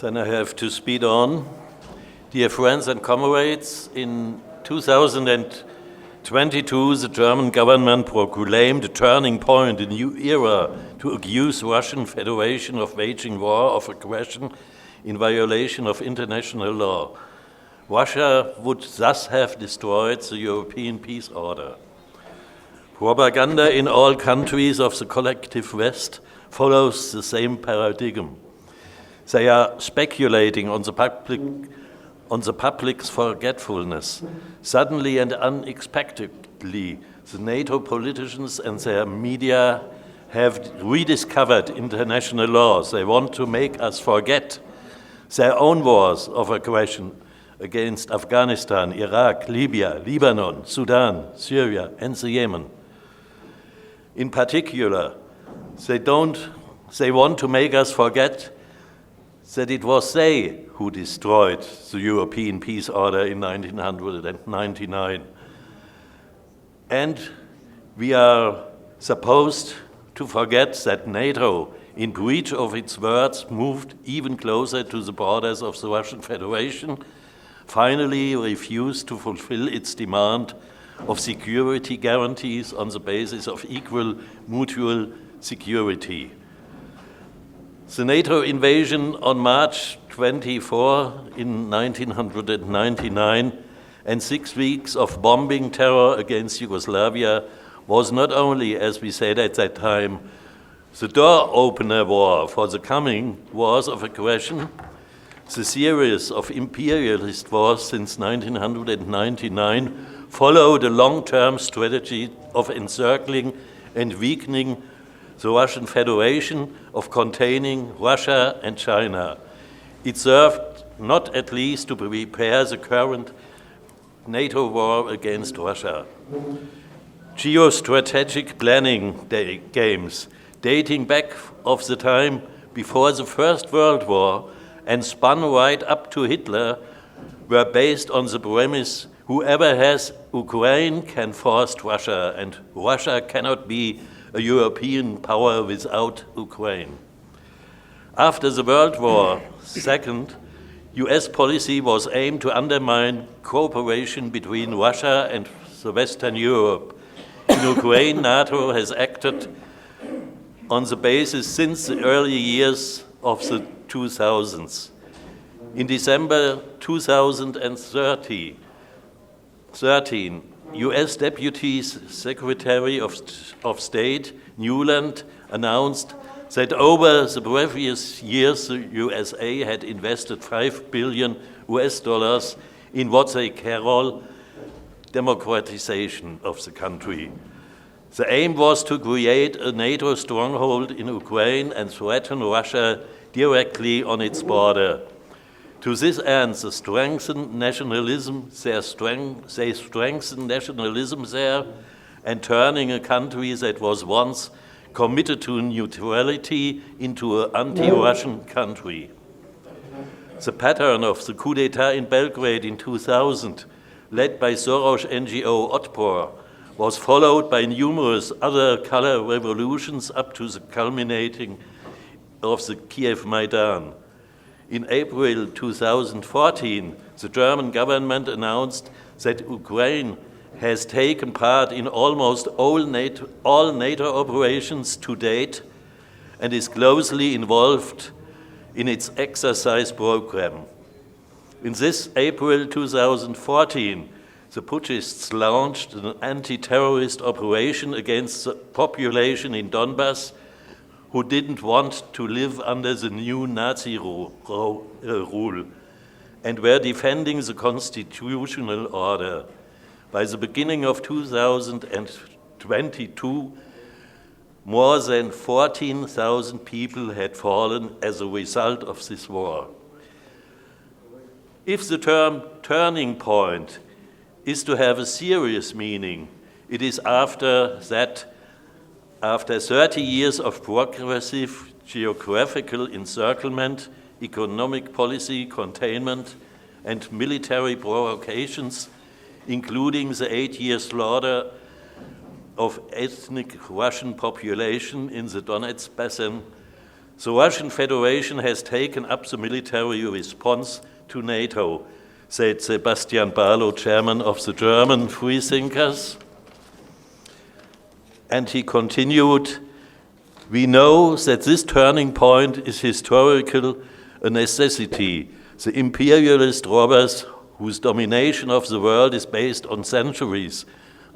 Then I have to speed on. Dear friends and comrades, in 2022, the German government proclaimed a turning point, a new era, to accuse Russian Federation of waging war of aggression in violation of international law. Russia would thus have destroyed the European peace order. Propaganda in all countries of the collective West follows the same paradigm. They are speculating on the public's forgetfulness. Suddenly and unexpectedly, the NATO politicians and their media have rediscovered international laws. They want to make us forget their own wars of aggression against Afghanistan, Iraq, Libya, Lebanon, Sudan, Syria, and the Yemen. In particular, they want to make us forget that it was they who destroyed the European peace order in 1999. And we are supposed to forget that NATO, in breach of its words, moved even closer to the borders of the Russian Federation, finally refused to fulfill its demand of security guarantees on the basis of equal mutual security. The NATO invasion on March 24 in 1999 and 6 weeks of bombing terror against Yugoslavia was not only, as we said at that time, the door opener war for the coming wars of aggression. The series of imperialist wars since 1999 followed a long-term strategy of encircling and weakening the Russian Federation, of containing Russia and China. It served not at least to prepare the current NATO war against Russia. Geostrategic planning games dating back of the time before the First World War and spun right up to Hitler were based on the premise whoever has Ukraine can force Russia, and Russia cannot be a European power without Ukraine. After the World War II, US policy was aimed to undermine cooperation between Russia and the Western Europe. In Ukraine, NATO has acted on the basis since the early years of the 2000s. In December 2013, US Deputy Secretary of State Newland announced that over the previous years, the USA had invested $5 billion in what they call democratization of the country. The aim was to create a NATO stronghold in Ukraine and threaten Russia directly on its border. To this end, they strengthened nationalism there, and turning a country that was once committed to neutrality into an anti-Russian country. The pattern of the coup d'etat in Belgrade in 2000, led by Soros NGO Odpor, was followed by numerous other color revolutions up to the culminating of the Kiev Maidan. In April 2014, the German government announced that Ukraine has taken part in almost all NATO operations to date and is closely involved in its exercise program. In this April 2014, the putschists launched an anti-terrorist operation against the population in Donbass who didn't want to live under the new Nazi rule and were defending the constitutional order. By the beginning of 2022, more than 14,000 people had fallen as a result of this war. If the term turning point is to have a serious meaning, it is after 30 years of progressive geographical encirclement, economic policy containment, and military provocations, including the 8-year slaughter of ethnic Russian population in the Donetsk basin, The Russian Federation has taken up the military response to NATO, said Sebastian Barlow, chairman of the German Freethinkers. And he continued, "We know that this turning point is historical, a necessity. The imperialist robbers whose domination of the world is based on centuries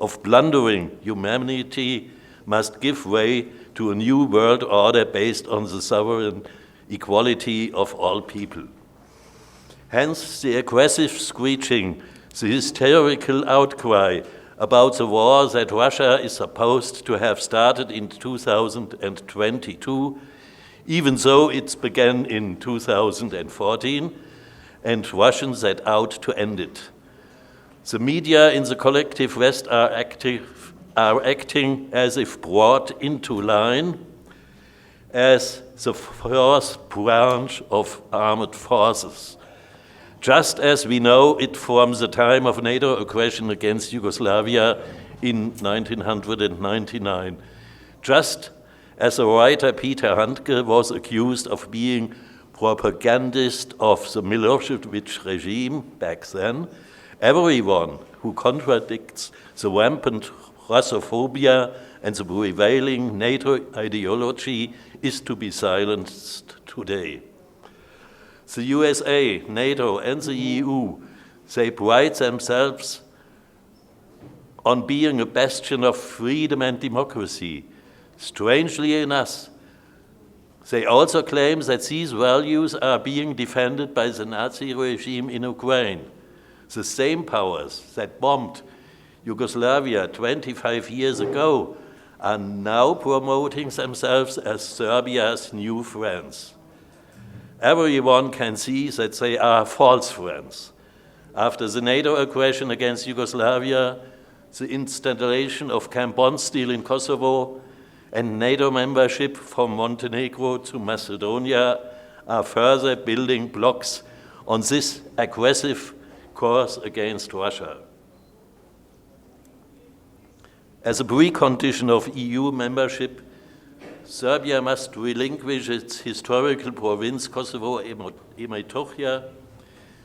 of plundering humanity must give way to a new world order based on the sovereign equality of all people." Hence the aggressive screeching, the hysterical outcry about the war that Russia is supposed to have started in 2022, even though it began in 2014, and Russians set out to end it. The media in the collective West are acting as if brought into line as the fourth branch of armed forces, just as we know it from the time of NATO aggression against Yugoslavia in 1999, just as the writer Peter Handke was accused of being propagandist of the Milosevic regime back then. Everyone who contradicts the rampant Russophobia and the prevailing NATO ideology is to be silenced today. The USA, NATO, and the EU, they pride themselves on being a bastion of freedom and democracy. Strangely enough, they also claim that these values are being defended by the Nazi regime in Ukraine. The same powers that bombed Yugoslavia 25 years ago are now promoting themselves as Serbia's new friends. Everyone can see that they are false friends. After the NATO aggression against Yugoslavia, the installation of Camp Bondsteel in Kosovo, and NATO membership from Montenegro to Macedonia are further building blocks on this aggressive course against Russia. As a precondition of EU membership, Serbia must relinquish its historical province Kosovo-Metohija,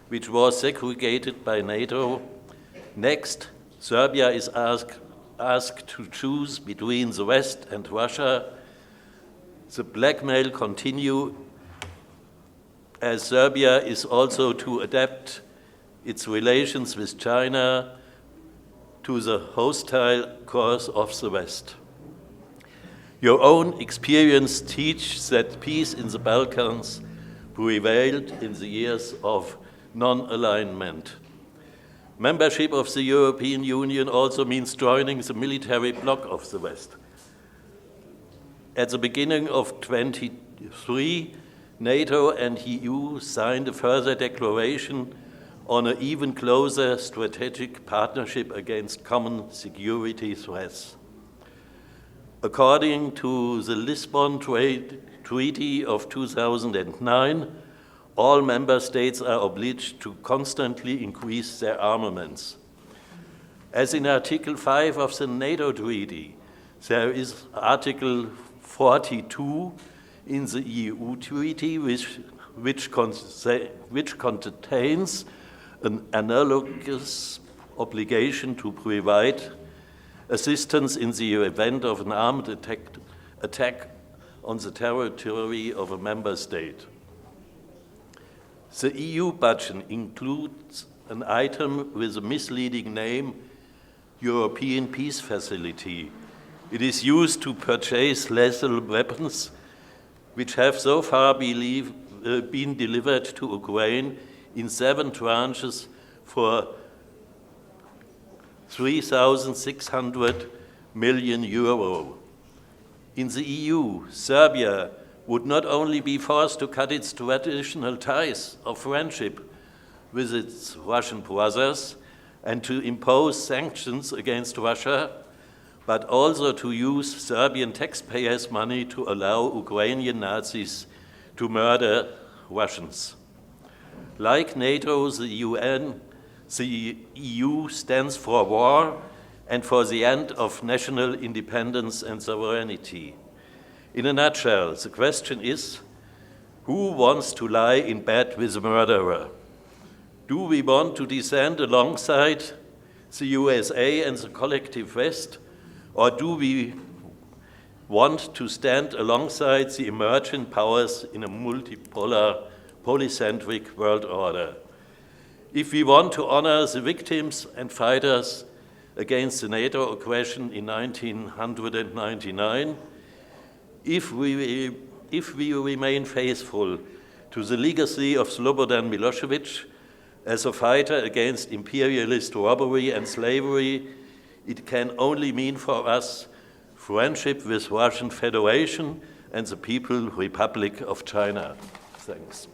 which was segregated by NATO. Next, Serbia is asked to choose between the West and Russia. The blackmail continues as Serbia is also to adapt its relations with China to the hostile course of the West. Your own experience teaches that peace in the Balkans prevailed in the years of non-alignment. Membership of the European Union also means joining the military bloc of the West. At the beginning of 2023, NATO and EU signed a further declaration on an even closer strategic partnership against common security threats. According to the Lisbon Treaty of 2009, all member states are obliged to constantly increase their armaments. As in Article 5 of the NATO Treaty, there is Article 42 in the EU Treaty which contains an analogous obligation to provide assistance in the event of an armed attack on the territory of a member state. The EU budget includes an item with a misleading name, European Peace Facility. It is used to purchase lethal weapons, which have so far been delivered to Ukraine in 7 tranches for €3,600 million. In the EU, Serbia would not only be forced to cut its traditional ties of friendship with its Russian brothers and to impose sanctions against Russia, but also to use Serbian taxpayers' money to allow Ukrainian Nazis to murder Russians. Like NATO, the EU stands for war and for the end of national independence and sovereignty. In a nutshell, the question is, Who wants to lie in bed with a murderer? Do we want to descend alongside the USA and the collective West, or do we want to stand alongside the emerging powers in a multipolar, polycentric world order? If we want to honor the victims and fighters against the NATO aggression in 1999, if we remain faithful to the legacy of Slobodan Milosevic as a fighter against imperialist robbery and slavery, it can only mean for us friendship with Russian Federation and the People's Republic of China. Thanks.